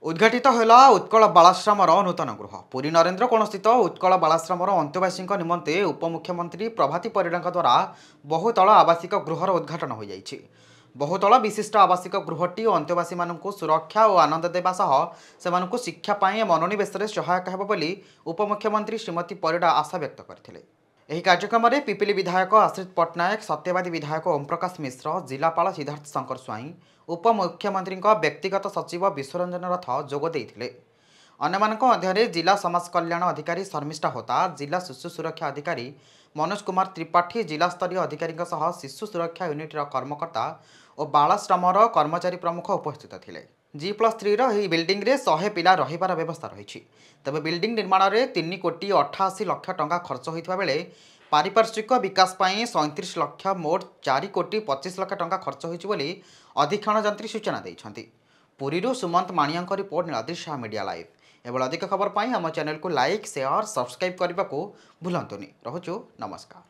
उद्घाटित होला उत्कल बालाश्रमर नूतन गृह। पुरी नरेन्द्र कोण स्थित उत्कल बालाश्रमर अंत्यवासी निमंते उपमुख्यमंत्री प्रभाती परिडा द्वारा बहुतल आवासिक गृहर उद्घाटन हो जाइछि। बहुतल विशिष्ट आवासिक गृहटी अंत्यवासी मानकु सुरक्षा और आनंद देवा सह सेमानकु शिक्षा पाए मनोनिवेश सहायक हेब बोली उपमुख्यमंत्री श्रीमती परिडा आशा व्यक्त करथिले। ଏହି କାର୍ଯ୍ୟକ୍ରମରେ ପିପିଲି ବିଧାୟକ ଆଶ୍ରିତ ପଟ୍ଟନାୟକ, ସତ୍ୟବାଦୀ ବିଧାୟକ ଓମପ୍ରକାଶ ମିଶ୍ର, ଜିଲ୍ଲାପାଳ ସିଦ୍ଧାର୍ଥ ଶଙ୍କର ସ୍ୱାଇଁ, ଉପମୁଖ୍ୟମନ୍ତ୍ରୀଙ୍କ ବ୍ୟକ୍ତିଗତ ସଚିବ ବିଶ୍ୱରଞ୍ଜନ ରଥ ଯୋଗ ଦେଇଥିଲେ। ଅନ୍ୟମାନଙ୍କ ମଧ୍ୟରେ ଜିଲ୍ଲା ସମାଜ କଲ୍ୟାଣ ଅଧିକାରୀ ଶର୍ମିଷ୍ଠା ହୋତା, ଜିଲ୍ଲା ଶିଶୁ ସୁରକ୍ଷା ଅଧିକାରୀ ମନୋଜ କୁମାର ତ୍ରିପାଠୀ, ଜିଲ୍ଲାସ୍ତରୀୟ ଅଧିକାରୀଙ୍କ ସହ ଶିଶୁ ସୁରକ୍ଷା ୟୁନିଟ୍ର କର୍ମକର୍ତ୍ତା ଓ ବାଳାଶ୍ରମର କର୍ମଚାରୀ ପ୍ରମୁଖ ଉପସ୍ଥିତ ଥିଲେ। G+3 ଏହି ବିଲ୍ଡିଂରେ 100 ପିଲା ରହିବାର ବ୍ୟବସ୍ଥା ରହିଛି। ତେବେ ବିଲ୍ଡିଂ ନିର୍ମାଣରେ 3 କୋଟି 88 ଲକ୍ଷ ଟଙ୍କା ଖର୍ଚ୍ଚ ହୋଇଥିବା ବେଳେ ପାରିପାର୍ଶ୍ୱିକ ବିକାଶ ପାଇଁ 37 ଲକ୍ଷ, ମୋଟ 4 କୋଟି 25 ଲକ୍ଷ ଟଙ୍କା ଖର୍ଚ୍ଚ ହୋଇଛି ବୋଲି ଅଧୀକ୍ଷଣ ଯନ୍ତ୍ରୀ ସୂଚନା ଦେଇଛନ୍ତି। ପୁରୀରୁ ସୁମନ୍ତ ମାଣିଆଙ୍କ report, Niladri Shah, media live. ଏଭଳି ଅଧିକ ଖବର ପାଇଁ ଆମ ଚ୍ୟାନେଲକୁ ଲାଇକ୍, ସେୟାର, ସବସ୍କ୍ରାଇବ୍ କରିବାକୁ ଭୁଲନ୍ତୁନି। ରହୁଛୁ, ନମସ୍କାର।